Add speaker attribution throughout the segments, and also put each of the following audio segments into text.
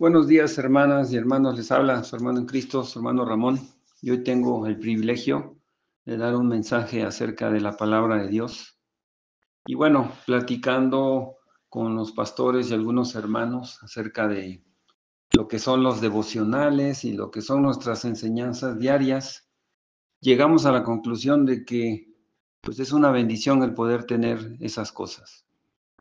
Speaker 1: Buenos días, hermanas y hermanos. Les habla su hermano en Cristo, su hermano Ramón. Y hoy tengo el privilegio de dar un mensaje acerca de la palabra de Dios. Y bueno, platicando con los pastores y algunos hermanos acerca de lo que son los devocionales y lo que son nuestras enseñanzas diarias, llegamos a la conclusión de que pues es una bendición el poder tener esas cosas.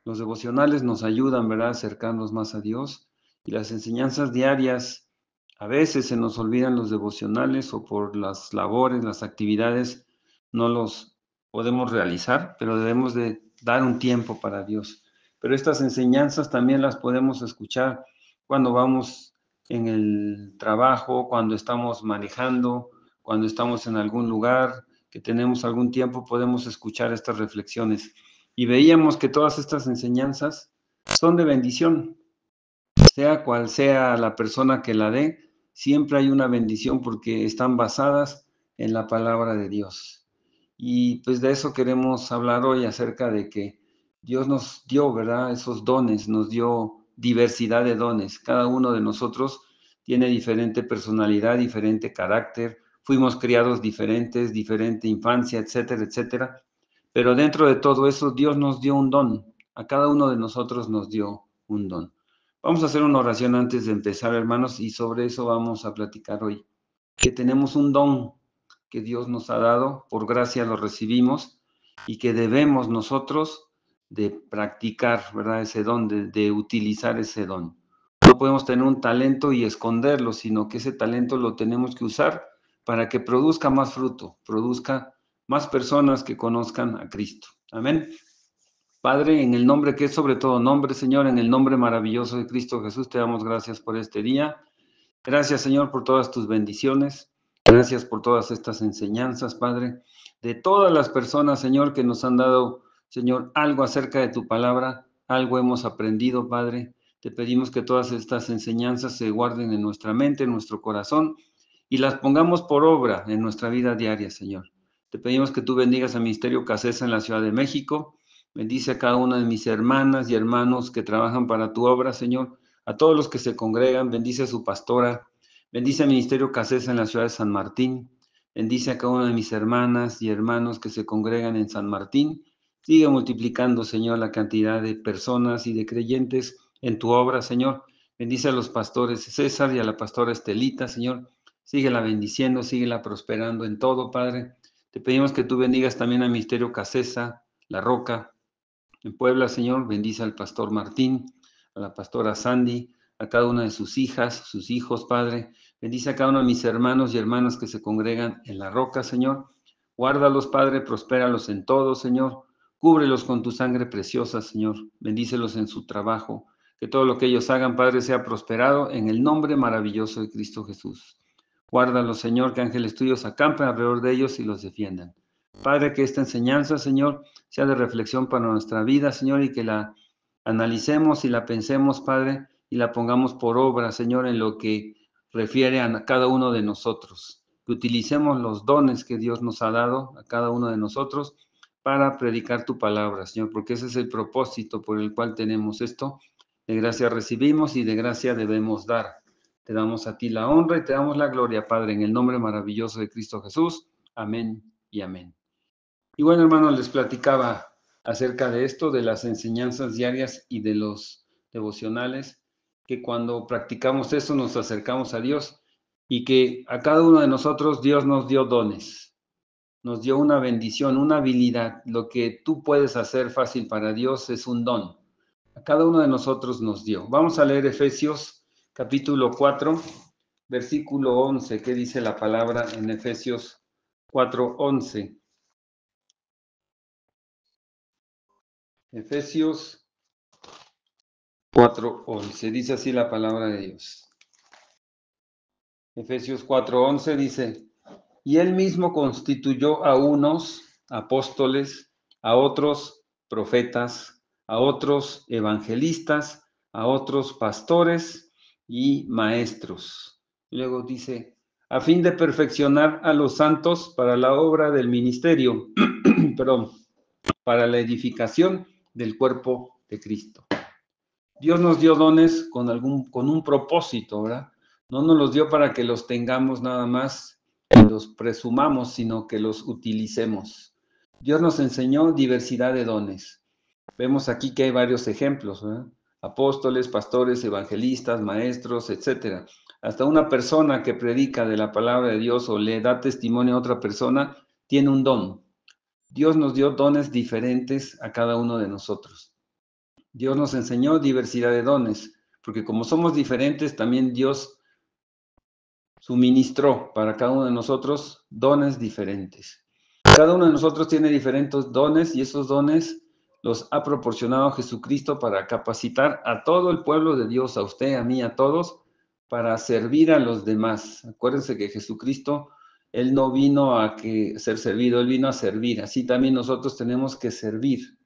Speaker 1: Los devocionales nos ayudan, ¿verdad?, a acercarnos más a Dios, y las enseñanzas diarias, a veces se nos olvidan los devocionales o por las labores, las actividades, no los podemos realizar, pero debemos de dar un tiempo para Dios. Pero estas enseñanzas también las podemos escuchar cuando vamos en el trabajo, cuando estamos manejando, cuando estamos en algún lugar, que tenemos algún tiempo, podemos escuchar estas reflexiones. Y veíamos que todas estas enseñanzas son de bendición, sea cual sea la persona que la dé, siempre hay una bendición porque están basadas en la palabra de Dios. Y pues de eso queremos hablar hoy, acerca de que Dios nos dio, ¿verdad?, esos dones, nos dio diversidad de dones. Cada uno de nosotros tiene diferente personalidad, diferente carácter, fuimos criados diferentes, diferente infancia, etcétera, etcétera. Pero dentro de todo eso, Dios nos dio un don. A cada uno de nosotros nos dio un don. Vamos a hacer una oración antes de empezar, hermanos, y sobre eso vamos a platicar hoy. Que tenemos un don que Dios nos ha dado, por gracia lo recibimos, y que debemos nosotros de practicar, ¿verdad?, ese don, de utilizar ese don. No podemos tener un talento y esconderlo, sino que ese talento lo tenemos que usar para que produzca más fruto, produzca más personas que conozcan a Cristo. Amén. Padre, en el nombre que es sobre todo nombre, Señor, en el nombre maravilloso de Cristo Jesús, te damos gracias por este día. Gracias, Señor, por todas tus bendiciones. Gracias por todas estas enseñanzas, Padre, de todas las personas, Señor, que nos han dado, Señor, algo acerca de tu palabra, algo hemos aprendido, Padre. Te pedimos que todas estas enseñanzas se guarden en nuestra mente, en nuestro corazón, y las pongamos por obra en nuestra vida diaria, Señor. Te pedimos que tú bendigas al Ministerio Casesa en la Ciudad de México. Bendice a cada una de mis hermanas y hermanos que trabajan para tu obra, Señor. A todos los que se congregan, bendice a su pastora, bendice al Ministerio Casesa en la ciudad de San Martín, bendice a cada una de mis hermanas y hermanos que se congregan en San Martín. Sigue multiplicando, Señor, la cantidad de personas y de creyentes en tu obra, Señor. Bendice a los pastores César y a la pastora Estelita, Señor. Síguela bendiciendo, síguela prosperando en todo, Padre. Te pedimos que tú bendigas también al Ministerio Casesa, La Roca, en Puebla, Señor. Bendice al pastor Martín, a la pastora Sandy, a cada una de sus hijas, sus hijos, Padre. Bendice a cada uno de mis hermanos y hermanas que se congregan en La Roca, Señor. Guárdalos, Padre, prospéralos en todo, Señor. Cúbrelos con tu sangre preciosa, Señor. Bendícelos en su trabajo. Que todo lo que ellos hagan, Padre, sea prosperado en el nombre maravilloso de Cristo Jesús. Guárdalos, Señor, que ángeles tuyos acampen alrededor de ellos y los defiendan. Padre, que esta enseñanza, Señor, sea de reflexión para nuestra vida, Señor, y que la analicemos y la pensemos, Padre, y la pongamos por obra, Señor, en lo que refiere a cada uno de nosotros. Que utilicemos los dones que Dios nos ha dado a cada uno de nosotros para predicar tu palabra, Señor, porque ese es el propósito por el cual tenemos esto. De gracia recibimos y de gracia debemos dar. Te damos a ti la honra y te damos la gloria, Padre, en el nombre maravilloso de Cristo Jesús. Amén y amén. Y bueno, hermanos, les platicaba acerca de esto, de las enseñanzas diarias y de los devocionales, que cuando practicamos eso nos acercamos a Dios, y que a cada uno de nosotros Dios nos dio dones, nos dio una bendición, una habilidad. Lo que tú puedes hacer fácil para Dios es un don. A cada uno de nosotros nos dio. Vamos a leer Efesios capítulo 4, versículo 11. ¿Qué dice la palabra en Efesios 4:11? Efesios 4:11, dice así la palabra de Dios. Efesios 4:11 dice: y él mismo constituyó a unos apóstoles, a otros profetas, a otros evangelistas, a otros pastores y maestros. Luego dice: a fin de perfeccionar a los santos para la obra del ministerio, perdón, para la edificación del cuerpo de Cristo. Dios nos dio dones con un propósito, ¿verdad? No nos los dio para que los tengamos nada más y los presumamos, sino que los utilicemos. Dios nos enseñó diversidad de dones. Vemos aquí que hay varios ejemplos, ¿verdad? Apóstoles, pastores, evangelistas, maestros, etcétera. Hasta una persona que predica de la palabra de Dios o le da testimonio a otra persona tiene un don. Dios nos dio dones diferentes a cada uno de nosotros. Dios nos enseñó diversidad de dones, porque como somos diferentes, también Dios suministró para cada uno de nosotros dones diferentes. Cada uno de nosotros tiene diferentes dones y esos dones los ha proporcionado Jesucristo para capacitar a todo el pueblo de Dios, a usted, a mí, a todos, para servir a los demás. Acuérdense que Jesucristo, Él no vino a ser servido, Él vino a servir. Así también nosotros tenemos que servir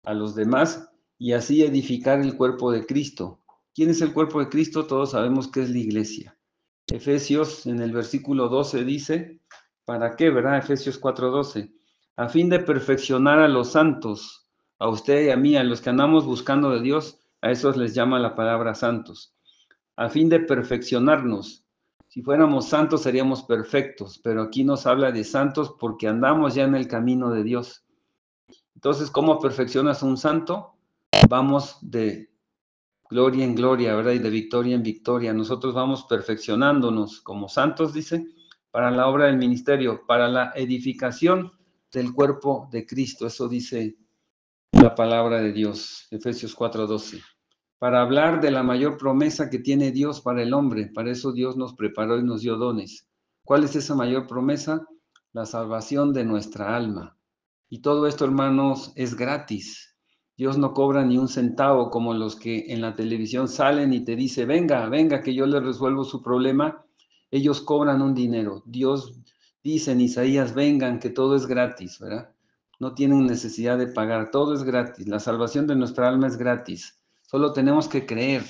Speaker 1: a los demás y así edificar el cuerpo de Cristo. ¿Quién es el cuerpo de Cristo? Todos sabemos que es la iglesia. Efesios en el versículo 12 dice, ¿para qué, verdad? Efesios 4:12, a fin de perfeccionar a los santos, a usted y a mí, a los que andamos buscando de Dios, a esos les llama la palabra santos, a fin de perfeccionarnos. Si fuéramos santos seríamos perfectos, pero aquí nos habla de santos porque andamos ya en el camino de Dios. Entonces, ¿cómo perfeccionas a un santo? Vamos de gloria en gloria, ¿verdad? Y de victoria en victoria. Nosotros vamos perfeccionándonos como santos, dice, para la obra del ministerio, para la edificación del cuerpo de Cristo. Eso dice la palabra de Dios, Efesios 4:12. Para hablar de la mayor promesa que tiene Dios para el hombre. Para eso Dios nos preparó y nos dio dones. ¿Cuál es esa mayor promesa? La salvación de nuestra alma. Y todo esto, hermanos, es gratis. Dios no cobra ni un centavo como los que en la televisión salen y te dice, venga, venga, que yo le resuelvo su problema. Ellos cobran un dinero. Dios dice en Isaías, vengan, que todo es gratis, ¿verdad? No tienen necesidad de pagar, todo es gratis. La salvación de nuestra alma es gratis. Solo tenemos que creer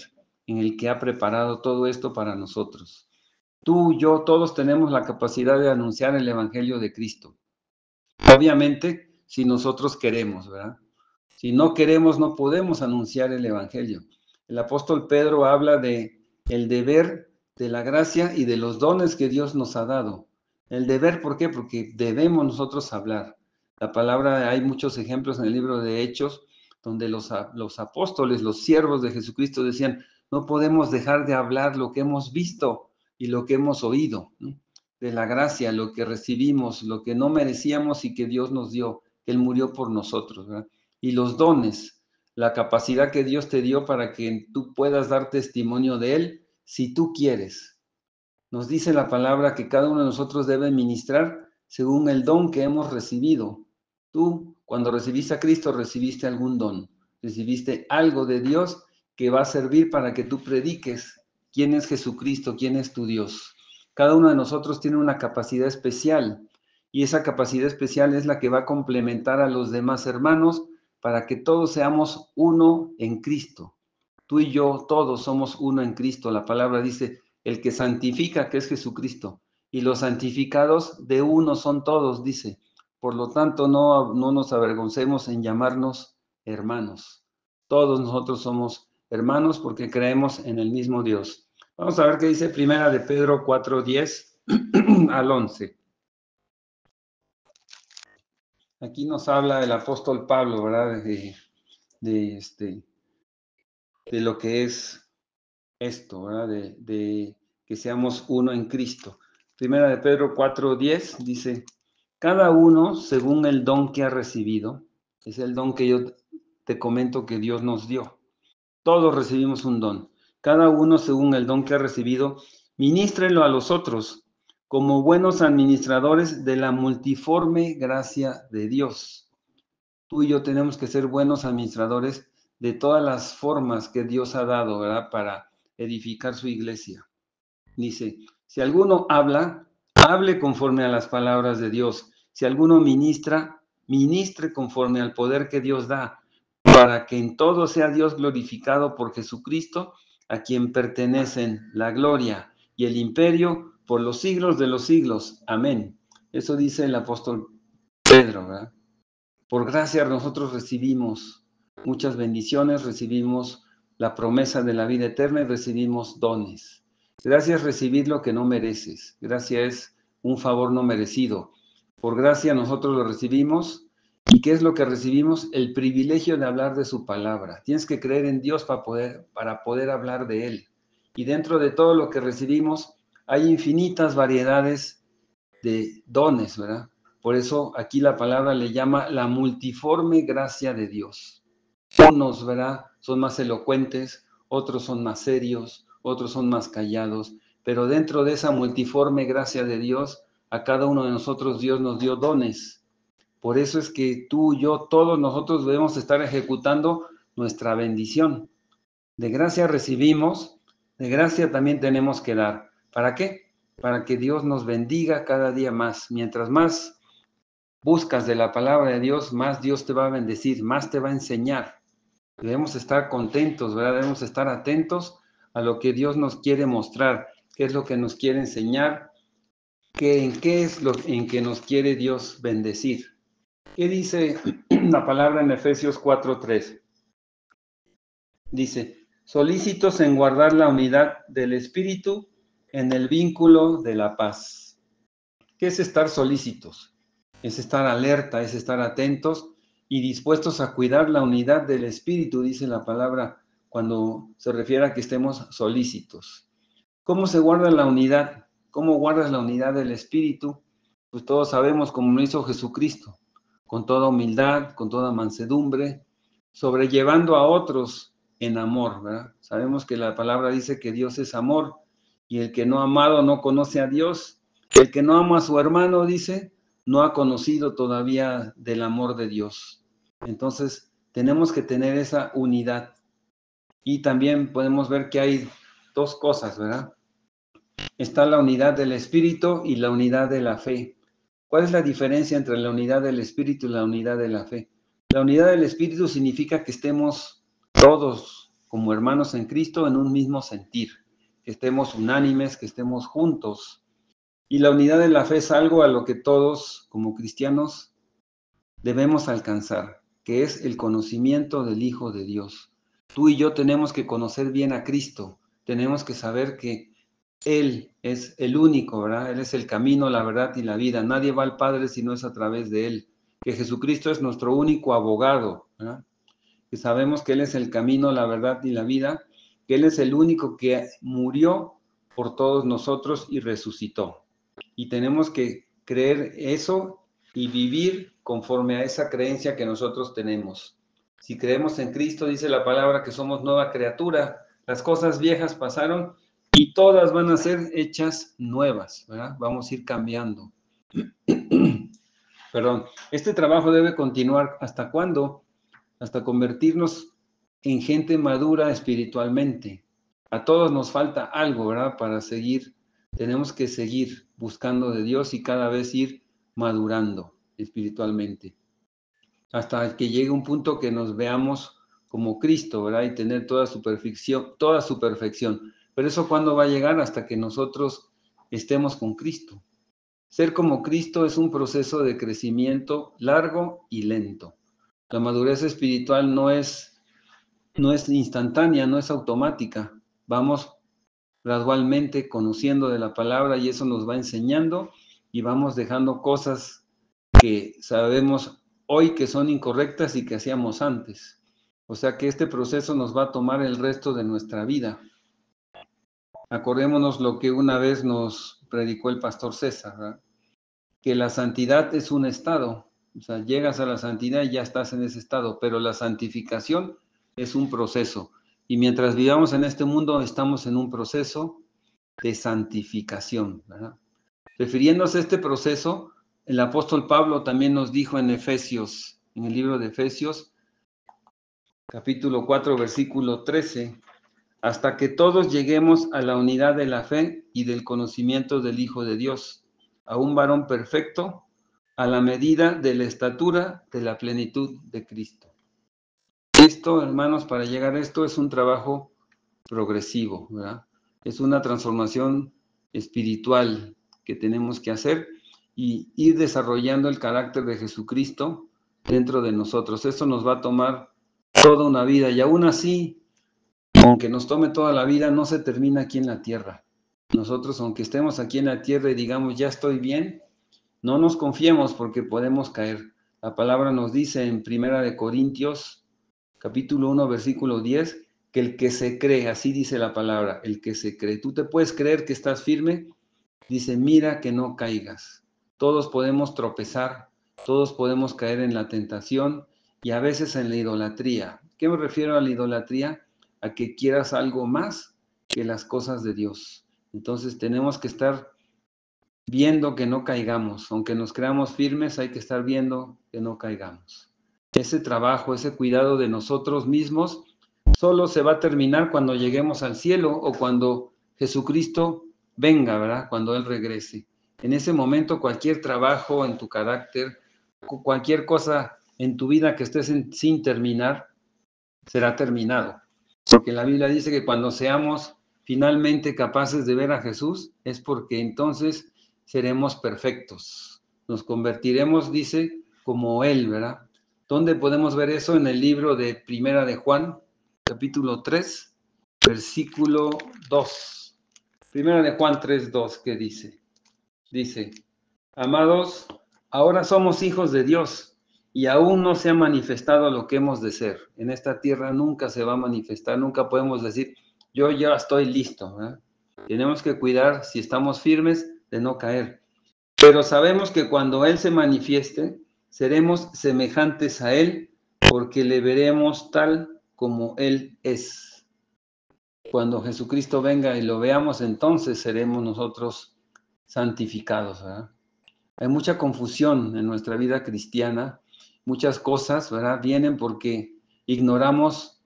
Speaker 1: en el que ha preparado todo esto para nosotros. Tú, yo, todos tenemos la capacidad de anunciar el Evangelio de Cristo. Obviamente, si nosotros queremos, ¿verdad? Si no queremos, no podemos anunciar el Evangelio. El apóstol Pedro habla de el deber de la gracia y de los dones que Dios nos ha dado. El deber, ¿por qué? Porque debemos nosotros hablar. La palabra, hay muchos ejemplos en el libro de Hechos, donde los apóstoles, los siervos de Jesucristo decían, no podemos dejar de hablar lo que hemos visto y lo que hemos oído, ¿no? De la gracia, lo que recibimos, lo que no merecíamos y que Dios nos dio, que Él murió por nosotros, ¿verdad? Y los dones, la capacidad que Dios te dio para que tú puedas dar testimonio de Él si tú quieres. Nos dice la palabra que cada uno de nosotros debe ministrar según el don que hemos recibido. Tú, cuando recibiste a Cristo, recibiste algún don, recibiste algo de Dios que va a servir para que tú prediques quién es Jesucristo, quién es tu Dios. Cada uno de nosotros tiene una capacidad especial y esa capacidad especial es la que va a complementar a los demás hermanos para que todos seamos uno en Cristo. Tú y yo, todos somos uno en Cristo. La palabra dice, el que santifica, que es Jesucristo, y los santificados de uno son todos, dice. Por lo tanto, no nos avergoncemos en llamarnos hermanos. Todos nosotros somos hermanos porque creemos en el mismo Dios. Vamos a ver qué dice Primera de Pedro 4:10 al 11. Aquí nos habla el apóstol Pablo, ¿verdad? De lo que es esto, ¿verdad? De que seamos uno en Cristo. Primera de Pedro 4:10 dice, cada uno según el don que ha recibido, es el don que yo te comento que Dios nos dio. Todos recibimos un don. Cada uno según el don que ha recibido, ministrenlo a los otros como buenos administradores de la multiforme gracia de Dios. Tú y yo tenemos que ser buenos administradores de todas las formas que Dios ha dado, ¿verdad? Para edificar su iglesia. Dice, si alguno habla, hable conforme a las palabras de Dios. Si alguno ministra, ministre conforme al poder que Dios da, para que en todo sea Dios glorificado por Jesucristo, a quien pertenecen la gloria y el imperio por los siglos de los siglos. Amén. Eso dice el apóstol Pedro, ¿verdad? Por gracia nosotros recibimos muchas bendiciones, recibimos la promesa de la vida eterna y recibimos dones. Gracia es recibir lo que no mereces. Gracia es un favor no merecido. Por gracia nosotros lo recibimos. ¿Y qué es lo que recibimos? El privilegio de hablar de su palabra. Tienes que creer en Dios para poder hablar de Él. Y dentro de todo lo que recibimos hay infinitas variedades de dones, ¿verdad? Por eso aquí la palabra le llama la multiforme gracia de Dios. Unos, ¿verdad?, son más elocuentes, otros son más serios, otros son más callados, pero dentro de esa multiforme gracia de Dios, a cada uno de nosotros Dios nos dio dones. Por eso es que tú, yo, todos nosotros debemos estar ejecutando nuestra bendición. De gracia recibimos, de gracia también tenemos que dar. ¿Para qué? Para que Dios nos bendiga cada día más. Mientras más buscas de la palabra de Dios, más Dios te va a bendecir, más te va a enseñar. Debemos estar contentos, ¿verdad? Debemos estar atentos a lo que Dios nos quiere mostrar, qué es lo que nos quiere enseñar, en qué es lo en que nos quiere Dios bendecir. ¿Qué dice la palabra en Efesios 4:3? Dice, solícitos en guardar la unidad del Espíritu en el vínculo de la paz. ¿Qué es estar solícitos? Es estar alerta, es estar atentos y dispuestos a cuidar la unidad del Espíritu, dice la palabra, cuando se refiere a que estemos solícitos. ¿Cómo se guarda la unidad? ¿Cómo guardas la unidad del Espíritu? Pues todos sabemos cómo lo hizo Jesucristo, con toda humildad, con toda mansedumbre, sobrellevando a otros en amor, ¿verdad? Sabemos que la palabra dice que Dios es amor y el que no ha amado no conoce a Dios. El que no ama a su hermano, dice, no ha conocido todavía del amor de Dios. Entonces, tenemos que tener esa unidad. Y también podemos ver que hay dos cosas, ¿verdad? Está la unidad del Espíritu y la unidad de la fe. ¿Cuál es la diferencia entre la unidad del Espíritu y la unidad de la fe? La unidad del Espíritu significa que estemos todos como hermanos en Cristo en un mismo sentir, que estemos unánimes, que estemos juntos. Y la unidad de la fe es algo a lo que todos como cristianos debemos alcanzar, que es el conocimiento del Hijo de Dios. Tú y yo tenemos que conocer bien a Cristo, tenemos que saber que Él es el único, ¿verdad? Él es el camino, la verdad y la vida. Nadie va al Padre si no es a través de Él. Que Jesucristo es nuestro único abogado, ¿verdad? Que sabemos que Él es el camino, la verdad y la vida, que Él es el único que murió por todos nosotros y resucitó. Y tenemos que creer eso y vivir conforme a esa creencia que nosotros tenemos. Si creemos en Cristo, dice la palabra que somos nueva criatura, las cosas viejas pasaron y todas van a ser hechas nuevas, ¿verdad? Vamos a ir cambiando. Perdón, este trabajo debe continuar. ¿Hasta cuándo? Hasta convertirnos en gente madura espiritualmente. A todos nos falta algo, ¿verdad? Para seguir, tenemos que seguir buscando de Dios y cada vez ir madurando espiritualmente. Hasta que llegue un punto que nos veamos como Cristo, ¿verdad? Y tener toda su perfección, toda su perfección. Pero eso ¿cuándo va a llegar? Hasta que nosotros estemos con Cristo. Ser como Cristo es un proceso de crecimiento largo y lento. La madurez espiritual no es instantánea, no es automática. Vamos gradualmente conociendo de la palabra y eso nos va enseñando y vamos dejando cosas que sabemos hoy que son incorrectas y que hacíamos antes. O sea que este proceso nos va a tomar el resto de nuestra vida. Acordémonos lo que una vez nos predicó el pastor César, ¿verdad? Que la santidad es un estado. O sea, llegas a la santidad y ya estás en ese estado, pero la santificación es un proceso. Y mientras vivamos en este mundo, estamos en un proceso de santificación, ¿verdad? Refiriéndose a este proceso, el apóstol Pablo también nos dijo en Efesios, en el libro de Efesios, capítulo 4, versículo 13, hasta que todos lleguemos a la unidad de la fe y del conocimiento del Hijo de Dios, a un varón perfecto, a la medida de la estatura de la plenitud de Cristo. Esto, hermanos, para llegar a esto es un trabajo progresivo, ¿verdad? Es una transformación espiritual que tenemos que hacer y ir desarrollando el carácter de Jesucristo dentro de nosotros. Esto nos va a tomar toda una vida y aún así Aunque nos tome toda la vida, no se termina aquí en la tierra. Nosotros, aunque estemos aquí en la tierra y digamos, ya estoy bien, no nos confiemos porque podemos caer. La palabra nos dice en Primera de Corintios, capítulo 1, versículo 10, que el que se cree, así dice la palabra, el que se cree. Tú te puedes creer que estás firme, dice, mira que no caigas. Todos podemos tropezar, todos podemos caer en la tentación y a veces en la idolatría. ¿Qué me refiero a la idolatría? A que quieras algo más que las cosas de Dios. Entonces tenemos que estar viendo que no caigamos. Aunque nos creamos firmes, hay que estar viendo que no caigamos. Ese trabajo, ese cuidado de nosotros mismos, solo se va a terminar cuando lleguemos al cielo o cuando Jesucristo venga, ¿verdad? Cuando Él regrese. En ese momento, cualquier trabajo en tu carácter, cualquier cosa en tu vida que estés sin terminar, será terminado. Porque la Biblia dice que cuando seamos finalmente capaces de ver a Jesús, es porque entonces seremos perfectos. Nos convertiremos, dice, como Él, ¿verdad? ¿Dónde podemos ver eso? En el libro de Primera de Juan, capítulo 3, versículo 2. Primera de Juan 3, 2, ¿qué dice? Dice, amados, ahora somos hijos de Dios y aún no se ha manifestado lo que hemos de ser. En esta tierra nunca se va a manifestar, nunca podemos decir, yo ya estoy listo, ¿verdad? Tenemos que cuidar, si estamos firmes, de no caer. Pero sabemos que cuando Él se manifieste, seremos semejantes a Él, porque le veremos tal como Él es. Cuando Jesucristo venga y lo veamos, entonces seremos nosotros santificados, ¿verdad? Hay mucha confusión en nuestra vida cristiana, muchas cosas, ¿verdad? Vienen porque ignoramos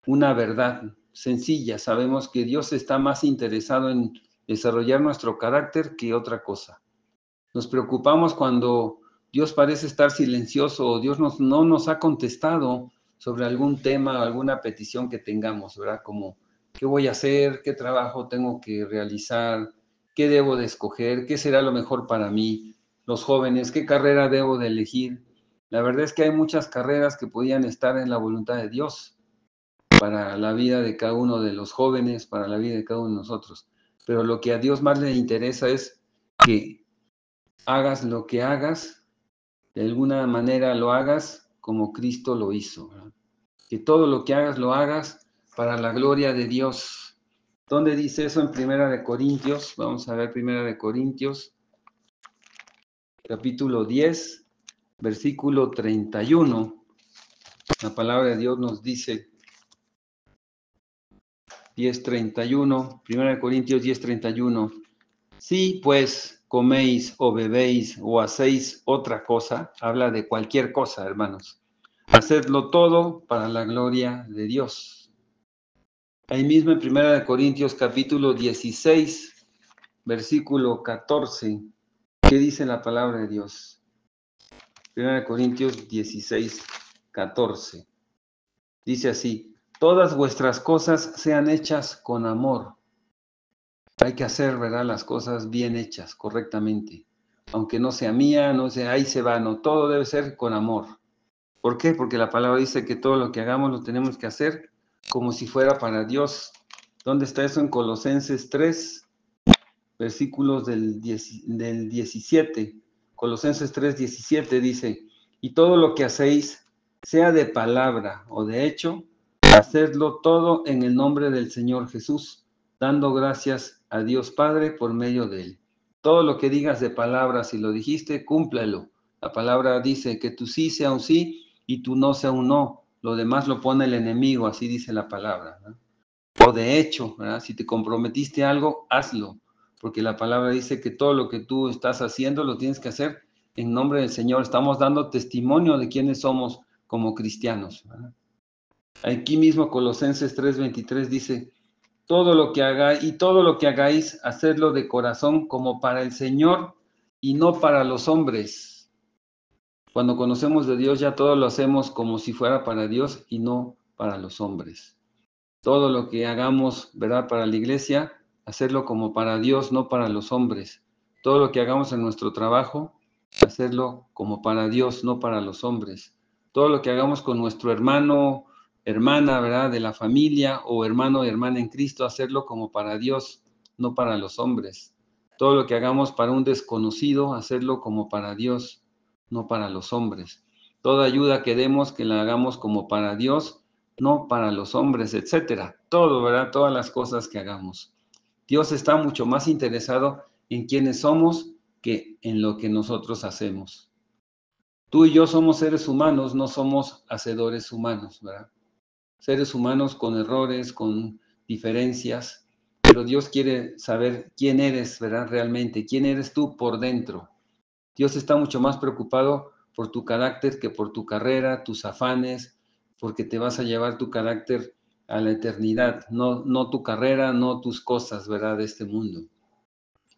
Speaker 1: una verdad sencilla. Sabemos que Dios está más interesado en desarrollar nuestro carácter que otra cosa. Nos preocupamos cuando Dios parece estar silencioso o Dios no nos ha contestado sobre algún tema o alguna petición que tengamos, ¿verdad? Como, ¿qué voy a hacer? ¿Qué trabajo tengo que realizar? ¿Qué debo de escoger? ¿Qué será lo mejor para mí? Los jóvenes, ¿qué carrera debo de elegir? La verdad es que hay muchas carreras que podían estar en la voluntad de Dios para la vida de cada uno de los jóvenes, para la vida de cada uno de nosotros. Pero lo que a Dios más le interesa es que hagas lo que hagas, de alguna manera lo hagas como Cristo lo hizo, ¿verdad? Que todo lo que hagas lo hagas para la gloria de Dios. ¿Dónde dice eso? En Primera de Corintios. Vamos a ver Primera de Corintios, capítulo 10, versículo 31. La palabra de Dios nos dice 10:31, Primera de Corintios 10:31. Si pues coméis o bebéis o hacéis otra cosa, habla de cualquier cosa, hermanos. Hacedlo todo para la gloria de Dios. Ahí mismo en Primera de Corintios capítulo 16, versículo 14, ¿qué dice la palabra de Dios? Primera de Corintios 16, 14. Dice así, todas vuestras cosas sean hechas con amor. Hay que hacer, ¿verdad? Las cosas bien hechas, correctamente. Aunque no sea mía, no sea, ahí se va, no, todo debe ser con amor. ¿Por qué? Porque la palabra dice que todo lo que hagamos lo tenemos que hacer como si fuera para Dios. ¿Dónde está eso? En Colosenses 3, versículos del 17. Colosenses 3, 17 dice, y todo lo que hacéis, sea de palabra o de hecho, hacedlo todo en el nombre del Señor Jesús, dando gracias a Dios Padre por medio de Él. Todo lo que digas de palabra, si lo dijiste, cúmplelo. La palabra dice que tu sí sea un sí y tu no sea un no. Lo demás lo pone el enemigo, así dice la palabra, ¿no? O de hecho, ¿verdad? Si te comprometiste a algo, hazlo, porque la palabra dice que todo lo que tú estás haciendo lo tienes que hacer en nombre del Señor. Estamos dando testimonio de quiénes somos como cristianos, ¿verdad? Aquí mismo Colosenses 3:23 dice, todo lo que hagáis, hacedlo de corazón como para el Señor y no para los hombres. Cuando conocemos de Dios ya todo lo hacemos como si fuera para Dios y no para los hombres. Todo lo que hagamos, ¿verdad? Para la iglesia, hacerlo como para Dios, no para los hombres. Todo lo que hagamos en nuestro trabajo, hacerlo como para Dios, no para los hombres. Todo lo que hagamos con nuestro hermano, hermana, ¿verdad? De la familia o hermano o hermana en Cristo, hacerlo como para Dios, no para los hombres. Todo lo que hagamos para un desconocido, hacerlo como para Dios, no para los hombres. Toda ayuda que demos, que la hagamos como para Dios, no para los hombres, etcétera. Todo, ¿verdad? Todas las cosas que hagamos. Dios está mucho más interesado en quiénes somos que en lo que nosotros hacemos. Tú y yo somos seres humanos, no somos hacedores humanos, ¿verdad? Seres humanos con errores, con diferencias, pero Dios quiere saber quién eres, ¿verdad? Realmente, quién eres tú por dentro. Dios está mucho más preocupado por tu carácter que por tu carrera, tus afanes, porque te vas a llevar tu carácter a la eternidad, no tu carrera, no tus cosas, ¿verdad? De este mundo.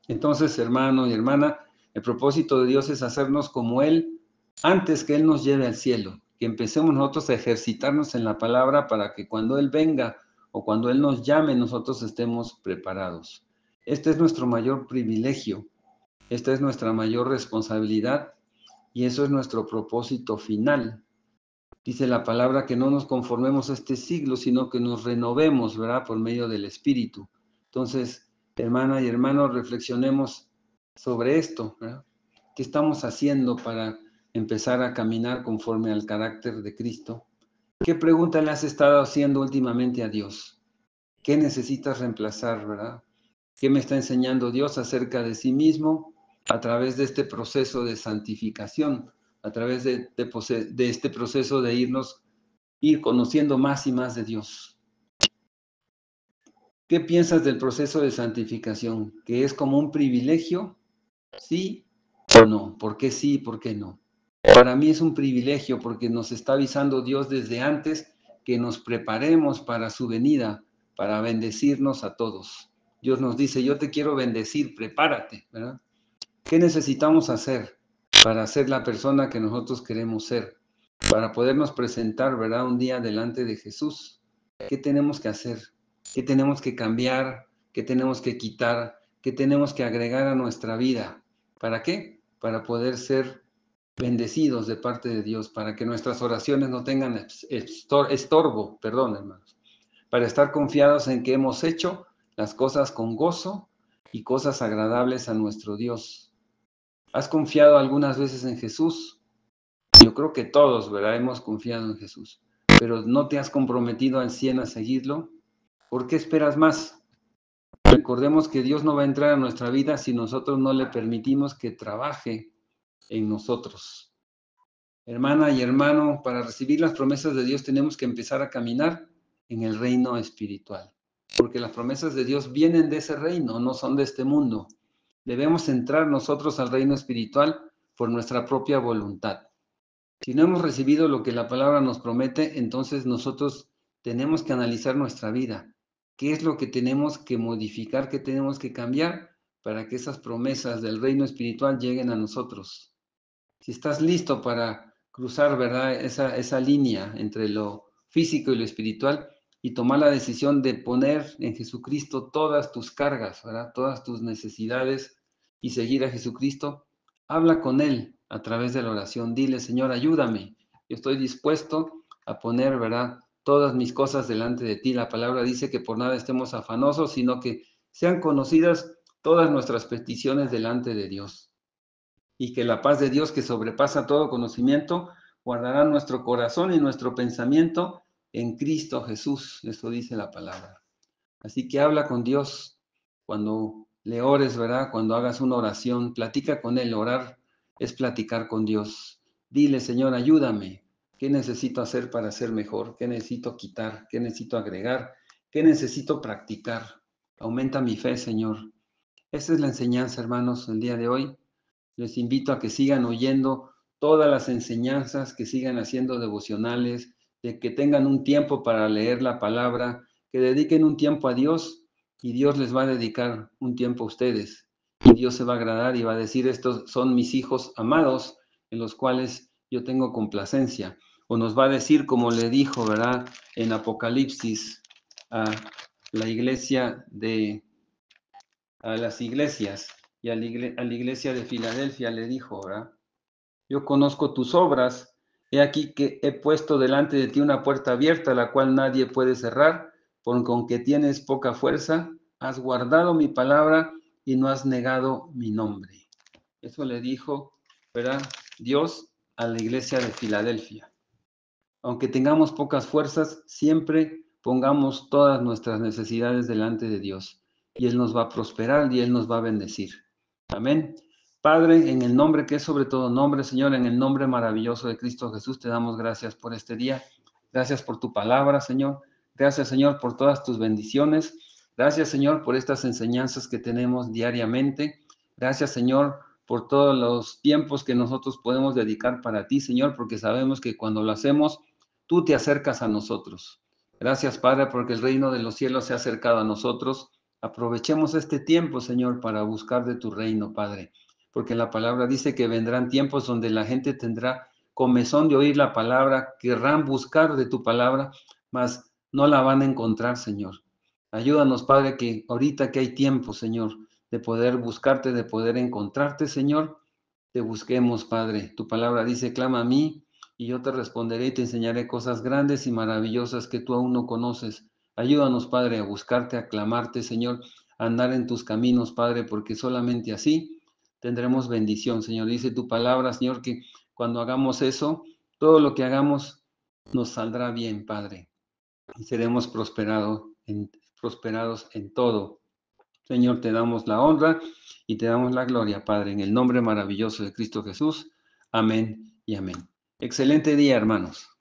Speaker 1: Entonces, hermano y hermana, el propósito de Dios es hacernos como Él antes que Él nos lleve al cielo, que empecemos nosotros a ejercitarnos en la palabra para que cuando Él venga o cuando Él nos llame, nosotros estemos preparados. Este es nuestro mayor privilegio, esta es nuestra mayor responsabilidad y eso es nuestro propósito final. Dice la palabra que no nos conformemos a este siglo, sino que nos renovemos, ¿verdad? Por medio del Espíritu. Entonces, hermana y hermano, reflexionemos sobre esto, ¿verdad? ¿Qué estamos haciendo para empezar a caminar conforme al carácter de Cristo? ¿Qué pregunta le has estado haciendo últimamente a Dios? ¿Qué necesitas reemplazar, verdad? ¿Qué me está enseñando Dios acerca de sí mismo a través de este proceso de santificación, a través de este proceso de ir conociendo más y más de Dios? ¿Qué piensas del proceso de santificación? ¿Que es como un privilegio? ¿Sí o no? ¿Por qué sí y por qué no? Para mí es un privilegio porque nos está avisando Dios desde antes que nos preparemos para su venida, para bendecirnos a todos. Dios nos dice, yo te quiero bendecir, prepárate, ¿verdad? ¿Qué necesitamos hacer para ser la persona que nosotros queremos ser? Para podernos presentar, ¿verdad? Un día delante de Jesús. ¿Qué tenemos que hacer? ¿Qué tenemos que cambiar? ¿Qué tenemos que quitar? ¿Qué tenemos que agregar a nuestra vida? ¿Para qué? Para poder ser bendecidos de parte de Dios, para que nuestras oraciones no tengan estorbo, perdón, hermanos, para estar confiados en que hemos hecho las cosas con gozo y cosas agradables a nuestro Dios. ¿Has confiado algunas veces en Jesús? Yo creo que todos, ¿verdad? Hemos confiado en Jesús, pero no te has comprometido al 100 a seguirlo. ¿Por qué esperas más? Recordemos que Dios no va a entrar a nuestra vida si nosotros no le permitimos que trabaje en nosotros. Hermana y hermano, para recibir las promesas de Dios tenemos que empezar a caminar en el reino espiritual, porque las promesas de Dios vienen de ese reino, no son de este mundo. Debemos entrar nosotros al reino espiritual por nuestra propia voluntad. Si no hemos recibido lo que la palabra nos promete, entonces nosotros tenemos que analizar nuestra vida. ¿Qué es lo que tenemos que modificar, qué tenemos que cambiar para que esas promesas del reino espiritual lleguen a nosotros? Si estás listo para cruzar, ¿verdad? Esa línea entre lo físico y lo espiritual y tomar la decisión de poner en Jesucristo todas tus cargas, ¿verdad? Todas tus necesidades y seguir a Jesucristo, habla con Él a través de la oración. Dile, Señor, ayúdame. Yo estoy dispuesto a poner, ¿verdad? Todas mis cosas delante de ti. La palabra dice que por nada estemos afanosos, sino que sean conocidas todas nuestras peticiones delante de Dios y que la paz de Dios, que sobrepasa todo conocimiento, guardará nuestro corazón y nuestro pensamiento en Cristo Jesús. Eso dice la palabra. Así que habla con Dios cuando le ores, ¿verdad? Cuando hagas una oración, platica con Él. Orar es platicar con Dios. Dile, Señor, ayúdame. ¿Qué necesito hacer para ser mejor? ¿Qué necesito quitar? ¿Qué necesito agregar? ¿Qué necesito practicar? Aumenta mi fe, Señor. Esa es la enseñanza, hermanos, el día de hoy. Les invito a que sigan oyendo todas las enseñanzas, que sigan haciendo devocionales, de que tengan un tiempo para leer la palabra, que dediquen un tiempo a Dios y Dios les va a dedicar un tiempo a ustedes. Y Dios se va a agradar y va a decir, estos son mis hijos amados en los cuales yo tengo complacencia. O nos va a decir, como le dijo, ¿verdad? En Apocalipsis a la iglesia a las iglesias y a la iglesia de Filadelfia le dijo, ¿verdad? Yo conozco tus obras, He aquí que he puesto delante de ti una puerta abierta, la cual nadie puede cerrar, porque aunque tienes poca fuerza, has guardado mi palabra y no has negado mi nombre. Eso le dijo, ¿verdad?, Dios a la iglesia de Filadelfia. Aunque tengamos pocas fuerzas, siempre pongamos todas nuestras necesidades delante de Dios y Él nos va a prosperar y Él nos va a bendecir. Amén. Padre, en el nombre que es sobre todo nombre, Señor, en el nombre maravilloso de Cristo Jesús, te damos gracias por este día. Gracias por tu palabra, Señor. Gracias, Señor, por todas tus bendiciones. Gracias, Señor, por estas enseñanzas que tenemos diariamente. Gracias, Señor, por todos los tiempos que nosotros podemos dedicar para ti, Señor, porque sabemos que cuando lo hacemos, tú te acercas a nosotros. Gracias, Padre, porque el reino de los cielos se ha acercado a nosotros. Aprovechemos este tiempo, Señor, para buscar de tu reino, Padre, porque la palabra dice que vendrán tiempos donde la gente tendrá comezón de oír la palabra, querrán buscar de tu palabra, mas no la van a encontrar, Señor. Ayúdanos, Padre, que ahorita que hay tiempo, Señor, de poder buscarte, de poder encontrarte, Señor, te busquemos, Padre. Tu palabra dice, clama a mí y yo te responderé y te enseñaré cosas grandes y maravillosas que tú aún no conoces. Ayúdanos, Padre, a buscarte, a clamarte, Señor, a andar en tus caminos, Padre, porque solamente así tendremos bendición, Señor. Dice tu palabra, Señor, que cuando hagamos eso, todo lo que hagamos nos saldrá bien, Padre, y seremos prosperados en todo. Señor, te damos la honra y te damos la gloria, Padre, en el nombre maravilloso de Cristo Jesús. Amén y amén. Excelente día, hermanos.